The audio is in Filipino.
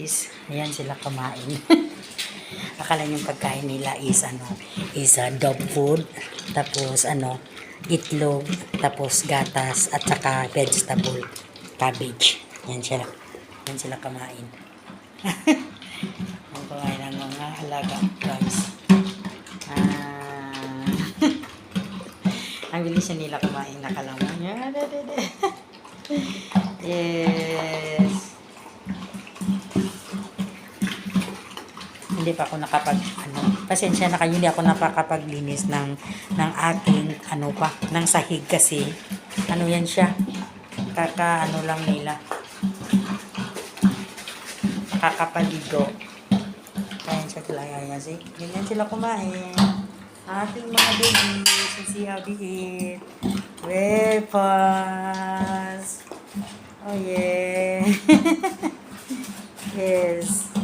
guys, ayan sila kumain. Akala yung pagkain nila is dog food, tapos itlog, tapos gatas, at saka vegetable, cabbage. Yan sila kumain. Ang kumain ng mga alaga, guys. Ang bilis nila kumain, nakalaman. Yes. Hindi pa ako pasensya na kayo, hindi ako napakapaglinis ng aking ng sahig kasi yan siya, lang nila, kakapaligo. Ayan siya talaga, ganyan sila kumain. Ating mga babies, see how they eat. Breakfast. Oh yeah. Yes.